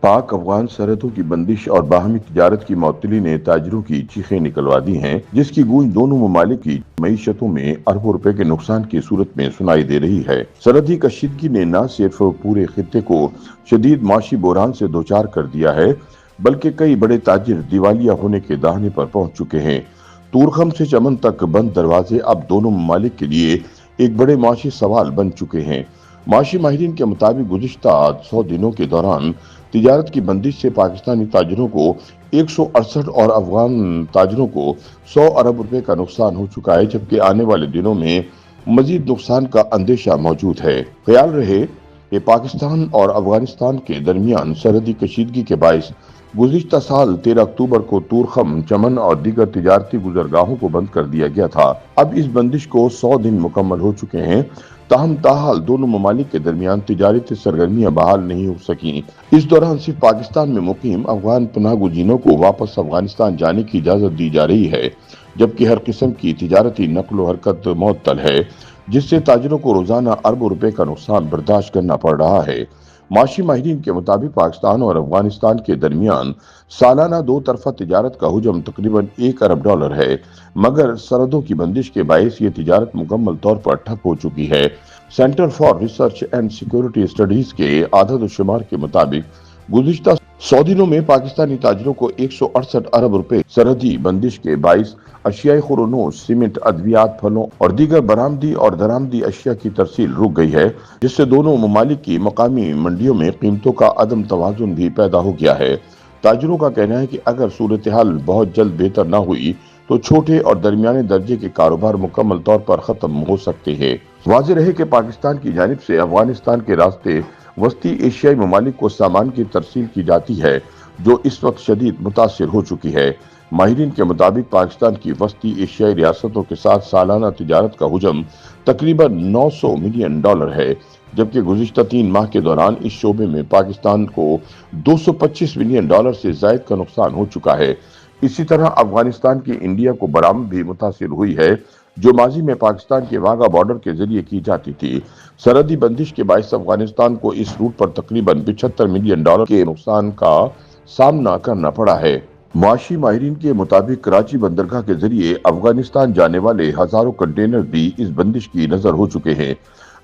पाक अफगान सरहदों की बंदिश और बाहमी तिजारत की मअतली ने ताजिरों की चीखें निकलवा दी हैं, जिसकी गूंज दोनों ममालिक की मईशतों में अरबों रुपए के नुकसान की सूरत में सुनाई दे रही है। सरहदी कशीदगी ने न सिर्फ पूरे खित्ते को शदीद माशी बहरान से दोचार कर दिया है, बल्कि कई बड़े ताजिर दिवालिया होने के दाहने पर पहुंच चुके हैं। तूरखम से चमन तक बंद दरवाजे अब दोनों ममालिक के लिए एक बड़े माशी सवाल बन चुके हैं। माशी माहिरीन के मुताबिक गुज़िश्ता 100 दिनों के दौरान तिजारत की बंदिश से पाकिस्तानी ताजिरों को 168 और अफगान ताजिरों को 100 अरब रुपए का नुकसान हो चुका है, जबकि आने वाले दिनों में मजीद नुकसान का अंदेशा मौजूद है। ख्याल रहे कि पाकिस्तान और अफगानिस्तान के दरमियान सरहदी कशीदगी के बायस गुज़िश्ता साल 13 अक्टूबर को तूरखम, चमन और दीगर तिजारती गुजरगाहों को बंद कर दिया गया था। अब इस बंदिश को 100 दिन मुकम्मल हो चुके हैं, ताहम ताहाल दोनों ममालिक के दरमियान तिजारती सरगर्मियां बहाल नहीं हो सकी। इस दौरान सिर्फ पाकिस्तान में मुकीम अफगान पनाह गुज़ीनों को वापस अफगानिस्तान जाने की इजाज़त दी जा रही है, जबकि हर किस्म की तिजारती नकलो हरकत मुअत्तल है, जिससे ताजिरों को रोजाना अरबों रुपए का नुकसान बर्दाश्त करना पड़ रहा है। माशी माहिरीन के मुताबिक पाकिस्तान और अफगानिस्तान के दरमियान सालाना दो तरफा तिजारत का हुजम तकरीबन $1 अरब है, मगर सरहदों की बंदिश के बायस ये तिजारत मुकम्मल तौर पर ठप हो चुकी है। Centre for research and security studies के आदद शुमार के मुताबिक गुज़िश्ता 100 दिनों में पाकिस्तानी ताजिरों को 168 अरब रुपए सरहदी बंदिश के बायस अशियाई खुरोनोश, सीमेंट, अद्वियात, फलों और दीगर बरामदी और दरामदी अशिया की तरसील रुक गई है, जिससे दोनों ममालिक की मकामी मंडियों में कीमतों का अदम तवाजुन भी पैदा हो गया है। ताजिरों का कहना है कि अगर सूरत हाल बहुत जल्द बेहतर न हुई तो छोटे और दरमियाने दर्जे के कारोबार मुकम्मल तौर पर खत्म हो सकते हैं। वाज़ेह रहे कि पाकिस्तान की जानिब से अफगानिस्तान के रास्ते वस्ती एशियाई ममालिक को सामान की तरसील की जाती है, जो इस वक्त शदीद मुतासिर हो चुकी है। माहिरीन के मुताबिक पाकिस्तान की वस्ती एशियाई रियासतों के साथ सालाना तिजारत का हुजम तकरीबन $900 मिलियन है, जबकि गुज़िश्ता 3 माह के दौरान इस शोबे में पाकिस्तान को $225 मिलियन से ज़ायद का नुकसान हो चुका है। इसी तरह अफगानिस्तान की इंडिया को बरामद भी मुतासिर हुई है, जो माजी में पाकिस्तान के वाघा बॉर्डर के जरिए की जाती थी। सरहदी बंदिश के बायस अफगानिस्तान को इस रूट पर तकरीबन $75 मिलियन के नुकसान का सामना करना पड़ा है। माशी माहिरीन के मुताबिक कराची बंदरगाह के जरिए अफगानिस्तान जाने वाले हजारों कंटेनर भी इस बंदिश की नजर हो चुके हैं।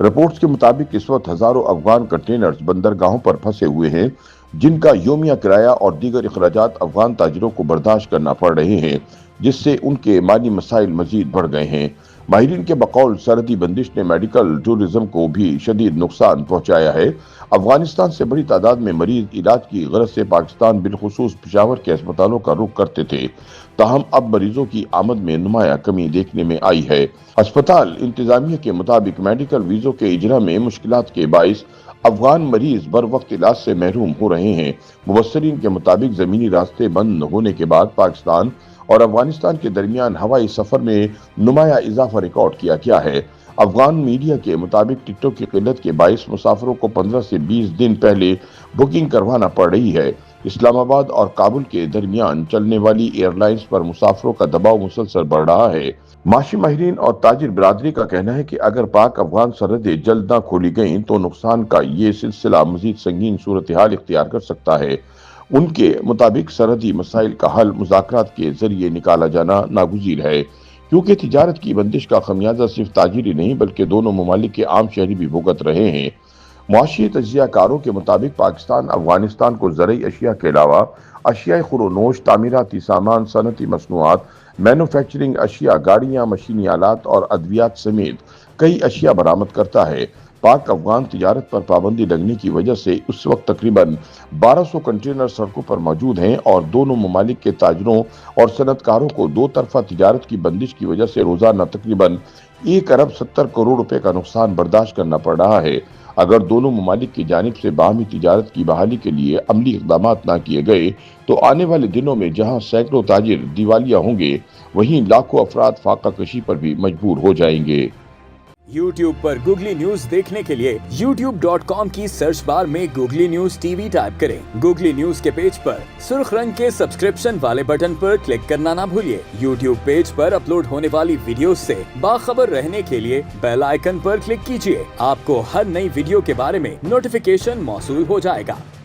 रिपोर्ट्स के मुताबिक इस वक्त हजारों अफगान कंटेनर्स बंदरगाहों पर फंसे हुए हैं, जिनका योमिया किराया और दीगर अखराजात अफगान ताजिरों को बर्दाश्त करना पड़ रहे हैं, जिससे उनके माली मसाइल मजीद बढ़ गए हैं। माहिरीन के बकौल सरहदी बंदिश ने मेडिकल टूरिज्म को भी शदीद नुकसान पहुंचाया है। अफगानिस्तान से बड़ी तादाद में मरीज इलाज की गरज से पाकिस्तान बिलखुसूस पेशावर के अस्पतालों का रुख करते थे, ताहम अब मरीजों की आमद में नुमाया कमी देखने में आई है। अस्पताल इंतजामिया के मुताबिक मेडिकल वीजों के इजरा में मुश्किलात के बाइस अफगान मरीज बर वक्त इलाज से महरूम हो रहे हैं। मुबस्सरीन के मुताबिक जमीनी रास्ते बंद होने के बाद पाकिस्तान और अफगानिस्तान के दरमियान हवाई सफर में नुमाया इजाफा रिकॉर्ड किया गया है। अफगान मीडिया के मुताबिक टिकटों की किल्लत के बायस मुसाफिरों को 15 से 20 दिन पहले बुकिंग करवाना पड़ रही है। इस्लामाबाद और काबुल के दरमियान चलने वाली एयरलाइंस पर मुसाफिरों का दबाव मुसलसल बढ़ रहा है। माशी माहिरीन और ताजिर बिरादरी का कहना है कि अगर पाक अफगान सरहदें जल्द न खोली गईं तो नुकसान का ये सिलसिला मजीद संगीन सूरत हाल इख्तियार कर सकता है। उनके मुताबिक सरहदी मसाइल का हल मुज़ाकरात के जरिए निकाला जाना नागुज़ीर है, क्योंकि तिजारत की बंदिश का खमियाजा सिर्फ ताजिरी नहीं बल्कि दोनों ममालिक के आम शहरी भी भुगत रहे हैं। मुआशी तजियाकारों के मुताबिक पाकिस्तान अफगानिस्तान को ज़रूरी अशिया के अलावा अशियाई खुरोनोश, तामीराती सामान, सनती मसनूआत, मैन्युफैक्चरिंग अशिया, गाड़ियाँ, मशीनी आलात और अद्वियात समेत कई अशिया बरामद करता है। पाक अफगान तिजारत पर पाबंदी लगने की वजह से उस वक्त तकरीबन 1200 कंटेनर सड़कों पर मौजूद हैं और दोनों ममालिक के ताजरों और सनतकारों को दो तरफा तिजारत की बंदिश की वजह से रोजाना तकरीबन $1 अरब 70 करोड़ का नुकसान बर्दाश्त करना पड़ रहा है। अगर दोनों ममालिक की जानिब से बाहमी तिजारत की बहाली के लिए अमली इक़दाम न किए गए तो आने वाले दिनों में जहां सैकड़ों ताजिर दिवालिया होंगे, वहीं लाखों अफराद फाका कशी पर भी मजबूर हो जाएंगे। YouTube पर गूगली न्यूज देखने के लिए youtube.com की सर्च बार में गूगली न्यूज टीवी टाइप करें। गूगली न्यूज के पेज पर सुर्ख रंग के सब्सक्रिप्शन वाले बटन पर क्लिक करना ना भूलिए। YouTube पेज पर अपलोड होने वाली वीडियोस से बाखबर रहने के लिए बेल आइकन पर क्लिक कीजिए। आपको हर नई वीडियो के बारे में नोटिफिकेशन मौसूल हो जाएगा।